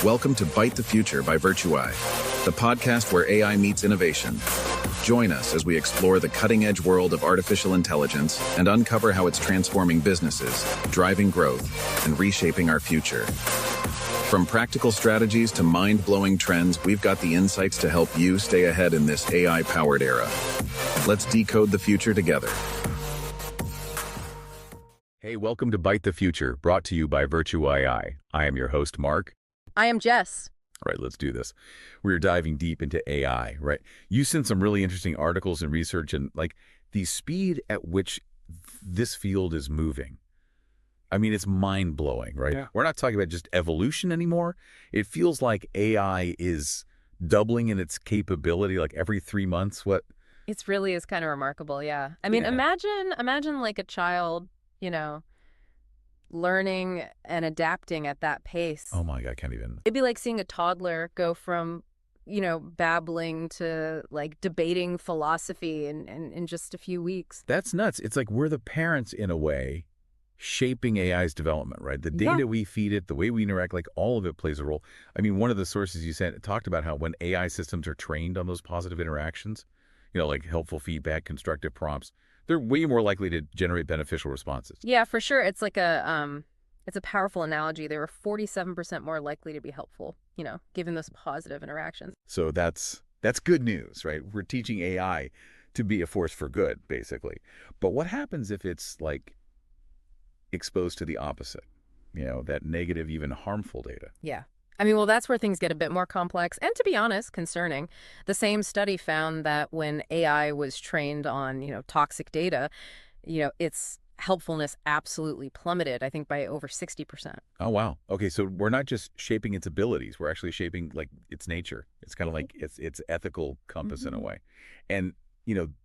Welcome to Byte The Future by VirtuAi, the podcast where AI meets innovation. Join us as we explore the cutting-edge world of artificial intelligence and uncover how it's transforming businesses, driving growth, and reshaping our future. From practical strategies to mind-blowing trends, we've got the insights to help you stay ahead in this AI-powered era. Let's decode the future together. Hey, welcome to Byte the Future, brought to you by VirtuAi. I am your host, Mark. I am Jess. All right, let's do this. We're diving deep into AI, right? You sent some really interesting articles and research and the speed at which this field is moving. I mean, it's mind-blowing, right? Yeah. We're not talking about just evolution anymore. It feels like AI is doubling in its capability like every 3 months. It really is kind of remarkable, yeah. I mean, Yeah. imagine like a child, learning and adapting at that pace. Oh my God, I can't even. It'd be like seeing a toddler go from, babbling to debating philosophy in just a few weeks. That's nuts. It's like we're the parents in a way shaping AI's development, right? The data we feed it, the way we interact, all of it plays a role. I mean, one of the sources you sent talked about how when AI systems are trained on those positive interactions, like helpful feedback, constructive prompts, they're way more likely to generate beneficial responses. Yeah, for sure. It's like it's a powerful analogy. They were 47% more likely to be helpful, given those positive interactions. So that's good news, right? We're teaching AI to be a force for good, basically. But what happens if it's exposed to the opposite, that negative, even harmful data? Yeah. I mean, well, that's where things get a bit more complex and, to be honest, concerning. The same study found that when AI was trained on, toxic data, its helpfulness absolutely plummeted, I think, by over 60%. Oh, wow. Okay, so we're not just shaping its abilities. We're actually shaping, its nature. It's kind of like its ethical compass in a way. And,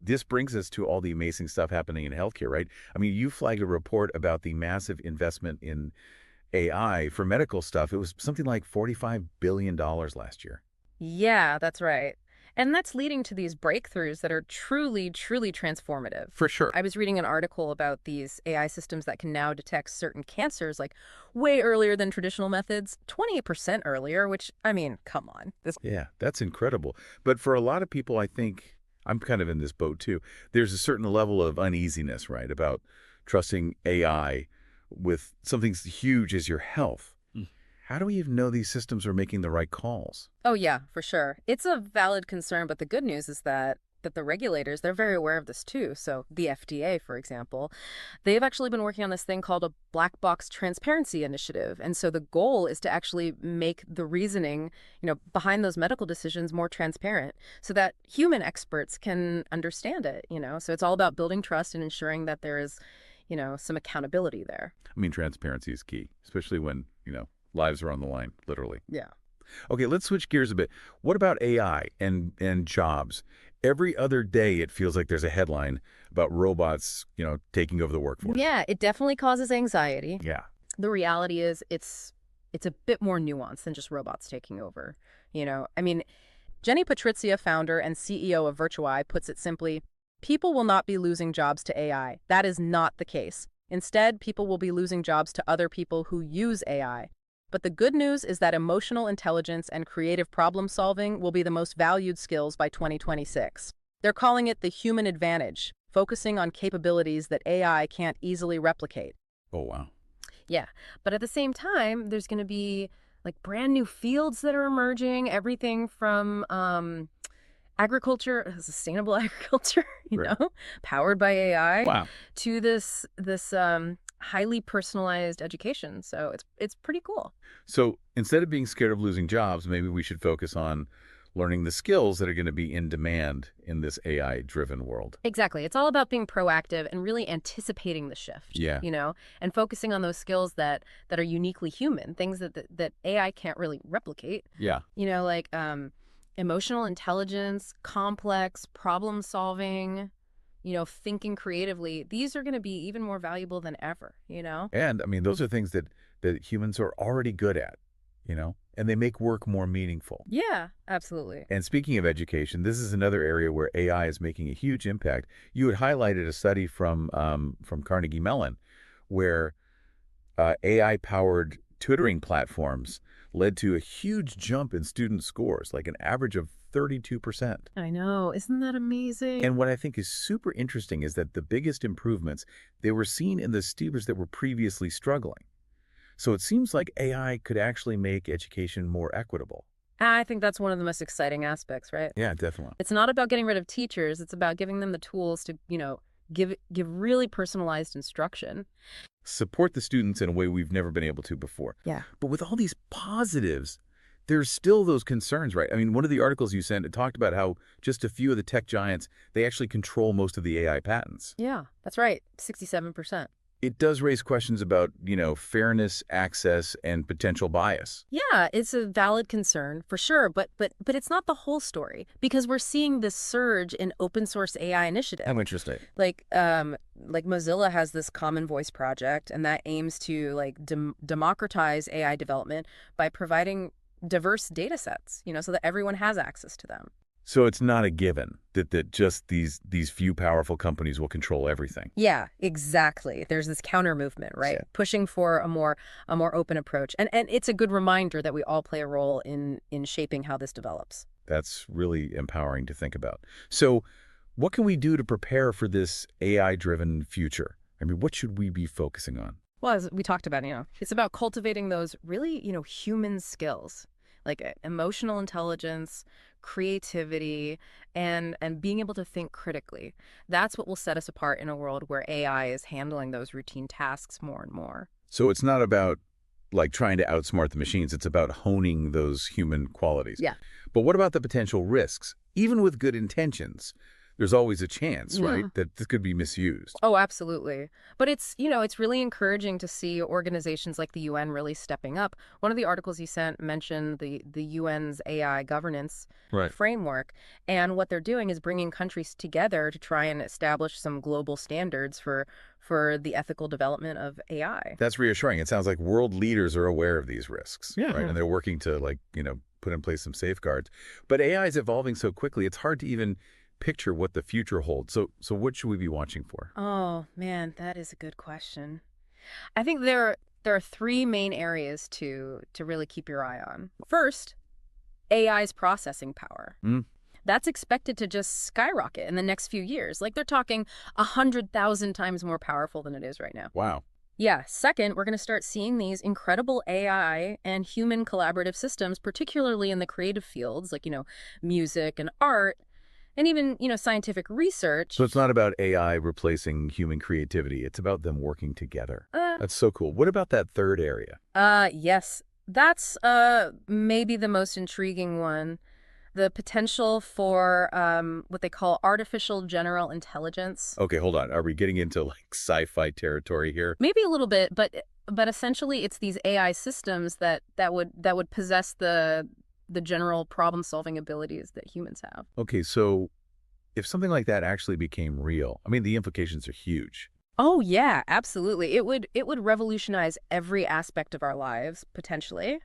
this brings us to all the amazing stuff happening in healthcare, right? I mean, you flagged a report about the massive investment in AI for medical stuff. It was something like $45 billion last year. Yeah, that's right. And that's leading to these breakthroughs that are truly, truly transformative. For sure. I was reading an article about these AI systems that can now detect certain cancers way earlier than traditional methods, 28% earlier, which, I mean, come on. Yeah, that's incredible. But for a lot of people, I think, I'm kind of in this boat too, there's a certain level of uneasiness, right, about trusting AI with something as huge as your health. How do we even know these systems are making the right calls? Oh, yeah, for sure. It's a valid concern, but the good news is that the regulators, they're very aware of this too. So the FDA, for example, they've actually been working on this thing called a black box transparency initiative. And so the goal is to actually make the reasoning, behind those medical decisions more transparent so that human experts can understand it, So it's all about building trust and ensuring that there is some accountability there. I mean, transparency is key, especially when, lives are on the line, literally. Yeah. Okay, let's switch gears a bit. What about AI and jobs? Every other day, it feels like there's a headline about robots, taking over the workforce. Yeah, it definitely causes anxiety. Yeah. The reality is it's a bit more nuanced than just robots taking over. I mean, Jenny Patrizia, founder and CEO of VirtuAi, puts it simply, people will not be losing jobs to AI. That is not the case. Instead, people will be losing jobs to other people who use AI. But the good news is that emotional intelligence and creative problem solving will be the most valued skills by 2026. They're calling it the human advantage, focusing on capabilities that AI can't easily replicate. Oh, wow. Yeah, but at the same time, there's going to be brand new fields that are emerging, everything from agriculture, sustainable agriculture, Right. Powered by AI, Wow. to this highly personalized education. So it's pretty cool. So instead of being scared of losing jobs, maybe we should focus on learning the skills that are going to be in demand in this AI-driven world. Exactly. It's all about being proactive and really anticipating the shift. Yeah. And focusing on those skills that are uniquely human, things that AI can't really replicate. Yeah. Emotional intelligence, complex problem solving, thinking creatively. These are going to be even more valuable than ever, And I mean, those are things that humans are already good at, and they make work more meaningful. Yeah, absolutely. And speaking of education, this is another area where AI is making a huge impact. You had highlighted a study from Carnegie Mellon where AI-powered tutoring platforms led to a huge jump in student scores, like an average of 32%. I know. Isn't that amazing? And what I think is super interesting is that the biggest improvements, they were seen in the students that were previously struggling. So it seems like AI could actually make education more equitable. I think that's one of the most exciting aspects, right? Yeah, definitely. It's not about getting rid of teachers. It's about giving them the tools to, give really personalized instruction. Support the students in a way we've never been able to before. Yeah. But with all these positives, there's still those concerns, right? I mean, one of the articles you sent, it talked about how just a few of the tech giants, they actually control most of the AI patents. Yeah, that's right. 67%. It does raise questions about, fairness, access, and potential bias. Yeah, it's a valid concern for sure, but it's not the whole story because we're seeing this surge in open source AI initiatives. How interesting. Like Mozilla has this Common Voice project, and that aims to democratize AI development by providing diverse data sets, so that everyone has access to them. So it's not a given that just these few powerful companies will control everything. Yeah, exactly. There's this counter movement, right? Yeah. Pushing for a more open approach. And it's a good reminder that we all play a role in shaping how this develops. That's really empowering to think about. So what can we do to prepare for this AI-driven future? I mean, what should we be focusing on? Well, as we talked about, it's about cultivating those really, human skills, like emotional intelligence, creativity, and being able to think critically. That's what will set us apart in a world where AI is handling those routine tasks more and more. So it's not about trying to outsmart the machines. It's about honing those human qualities. Yeah. But what about the potential risks? Even with good intentions, there's always a chance, right, that this could be misused. Oh, absolutely. But it's really encouraging to see organizations like the UN really stepping up. One of the articles you sent mentioned the UN's AI governance framework. And what they're doing is bringing countries together to try and establish some global standards for the ethical development of AI. That's reassuring. It sounds like world leaders are aware of these risks, Yeah. right? And they're working to, put in place some safeguards. But AI is evolving so quickly, it's hard to even picture what the future holds. So what should we be watching for? Oh, man, that is a good question. I think there are three main areas to really keep your eye on. First, AI's processing power. That's expected to just skyrocket in the next few years. They're talking 100,000 times more powerful than it is right now. Wow. Yeah. Second, we're going to start seeing these incredible AI and human collaborative systems, particularly in the creative fields like, music and art, and even, scientific research. So it's not about AI replacing human creativity. It's about them working together. That's so cool. What about that third area? Yes. That's maybe the most intriguing one. The potential for what they call artificial general intelligence. Okay, hold on. Are we getting into sci-fi territory here? Maybe a little bit, but essentially it's these AI systems that would possess the general problem-solving abilities that humans have. Okay, so if something like that actually became real, I mean, the implications are huge. Oh, yeah, absolutely. It would revolutionize every aspect of our lives, potentially.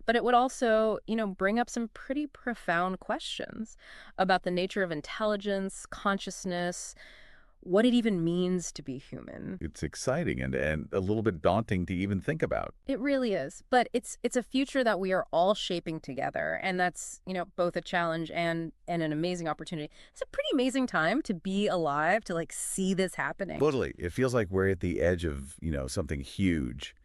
But it would also, bring up some pretty profound questions about the nature of intelligence, consciousness, what it even means to be human. It's exciting and a little bit daunting to even think about. It really is. But it's a future that we are all shaping together. And that's, both a challenge and an amazing opportunity. It's a pretty amazing time to be alive, to see this happening. Totally. It feels like we're at the edge of, something huge.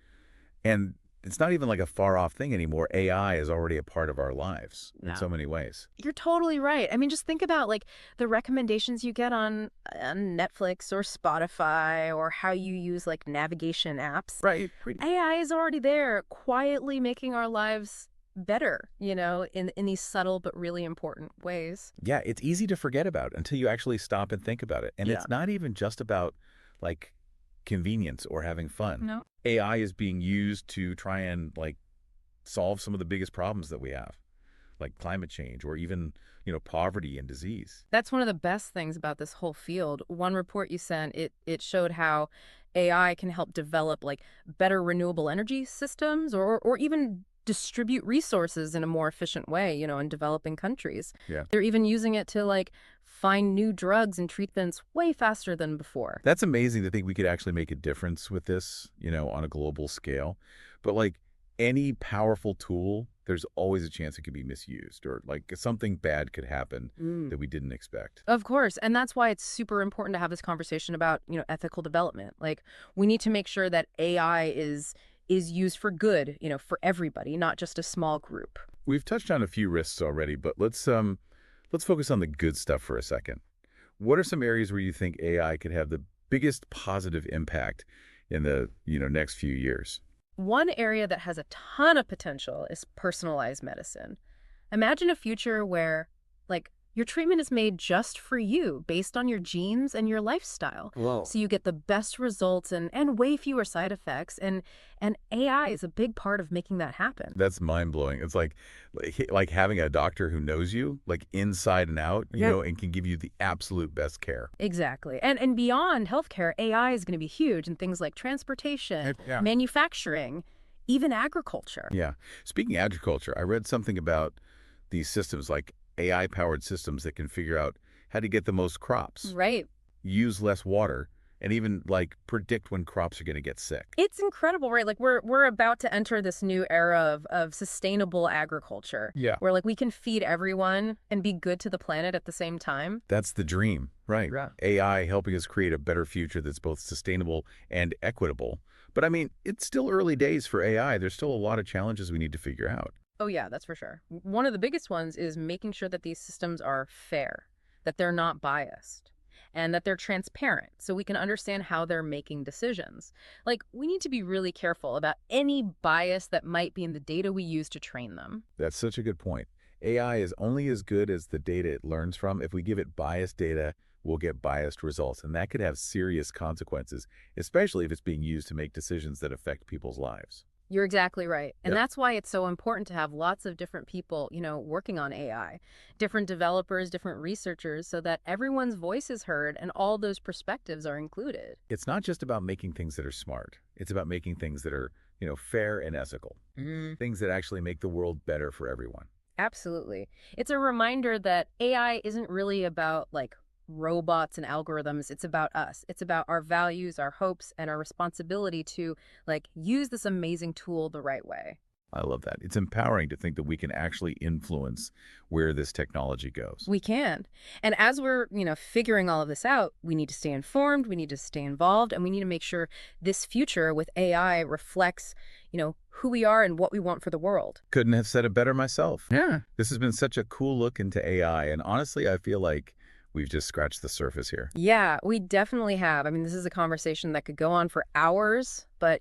And it's not even a far-off thing anymore. AI is already a part of our lives in so many ways. You're totally right. I mean, just think about the recommendations you get on Netflix or Spotify, or how you use navigation apps. Right. AI is already there, quietly making our lives better, in these subtle but really important ways. Yeah, it's easy to forget about until you actually stop and think about it. And it's not even just about convenience or having fun. No. AI is being used to try and solve some of the biggest problems that we have, like climate change or even, poverty and disease. That's one of the best things about this whole field. One report you sent, it showed how AI can help develop better renewable energy systems or even distribute resources in a more efficient way, in developing countries. Yeah. They're even using it to find new drugs and treatments way faster than before. That's amazing to think we could actually make a difference with this, on a global scale. But any powerful tool, there's always a chance it could be misused or like something bad could happen that we didn't expect. Of course, and that's why it's super important to have this conversation about, ethical development. Like, we need to make sure that AI is used for good, for everybody, not just a small group. We've touched on a few risks already, but let's focus on the good stuff for a second. What are some areas where you think AI could have the biggest positive impact in the, next few years? One area that has a ton of potential is personalized medicine. Imagine a future where, like, your treatment is made just for you based on your genes and your lifestyle. Whoa. So you get the best results and way fewer side effects. And AI is a big part of making that happen. That's mind-blowing. It's like having a doctor who knows you, like inside and out, and can give you the absolute best care. Exactly. And beyond healthcare, AI is going to be huge in things like transportation, manufacturing, even agriculture. Yeah. Speaking of agriculture, I read something about these systems like AI-powered systems that can figure out how to get the most crops, Right. use less water, and even like predict when crops are going to get sick. It's incredible, right? Like we're about to enter this new era of sustainable agriculture. Yeah. Where like we can feed everyone and be good to the planet at the same time. That's the dream, right? Yeah. AI helping us create a better future that's both sustainable and equitable. But I mean, it's still early days for AI. There's still a lot of challenges we need to figure out. Oh yeah, that's for sure. One of the biggest ones is making sure that these systems are fair, that they're not biased, and that they're transparent so we can understand how they're making decisions. Like, we need to be really careful about any bias that might be in the data we use to train them. That's such a good point. AI is only as good as the data it learns from. If we give it biased data, we'll get biased results, and that could have serious consequences, especially if it's being used to make decisions that affect people's lives. You're exactly right. And Yep. that's why it's so important to have lots of different people, working on AI, different developers, different researchers, so that everyone's voice is heard and all those perspectives are included. It's not just about making things that are smart. It's about making things that are, fair and ethical. Things that actually make the world better for everyone. Absolutely. It's a reminder that AI isn't really about like robots and algorithms. It's about us. It's about our values, our hopes, and our responsibility to like use this amazing tool the right way. I love that. It's empowering to think that we can actually influence where this technology goes. We can. And as we're, figuring all of this out, we need to stay informed, we need to stay involved, and we need to make sure this future with AI reflects, who we are and what we want for the world. Couldn't have said it better myself. Yeah. This has been such a cool look into AI, and honestly, I feel like we've just scratched the surface here. Yeah, we definitely have. I mean, this is a conversation that could go on for hours, but,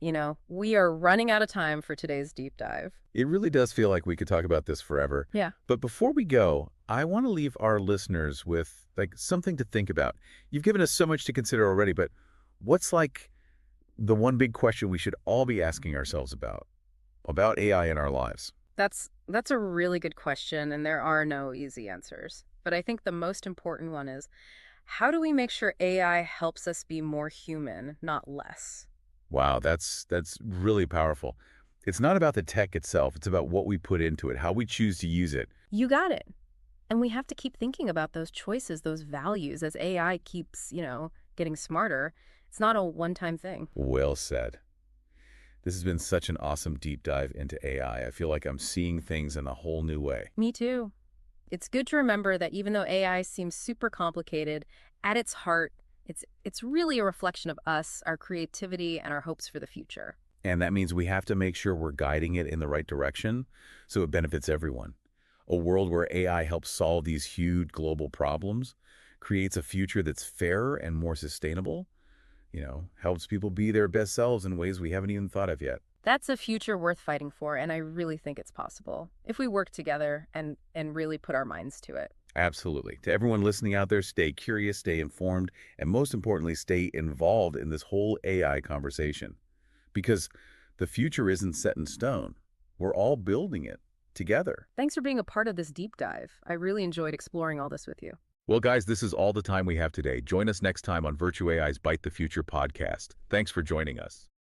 we are running out of time for today's deep dive. It really does feel like we could talk about this forever. Yeah. But before we go, I want to leave our listeners with like something to think about. You've given us so much to consider already, but what's like the one big question we should all be asking ourselves about AI in our lives? That's a really good question, and there are no easy answers. But I think the most important one is, how do we make sure AI helps us be more human, not less? Wow, that's really powerful. It's not about the tech itself. It's about what we put into it, how we choose to use it. You got it. And we have to keep thinking about those choices, those values, as AI keeps, getting smarter. It's not a one-time thing. Well said. This has been such an awesome deep dive into AI. I feel like I'm seeing things in a whole new way. Me too. It's good to remember that even though AI seems super complicated, at its heart, it's really a reflection of us, our creativity, and our hopes for the future. And that means we have to make sure we're guiding it in the right direction so it benefits everyone. A world where AI helps solve these huge global problems, creates a future that's fairer and more sustainable, helps people be their best selves in ways we haven't even thought of yet. That's a future worth fighting for, and I really think it's possible if we work together and really put our minds to it. Absolutely. To everyone listening out there, stay curious, stay informed, and most importantly, stay involved in this whole AI conversation. Because the future isn't set in stone. We're all building it together. Thanks for being a part of this deep dive. I really enjoyed exploring all this with you. Well, guys, this is all the time we have today. Join us next time on VirtuAi's Byte the Future podcast. Thanks for joining us.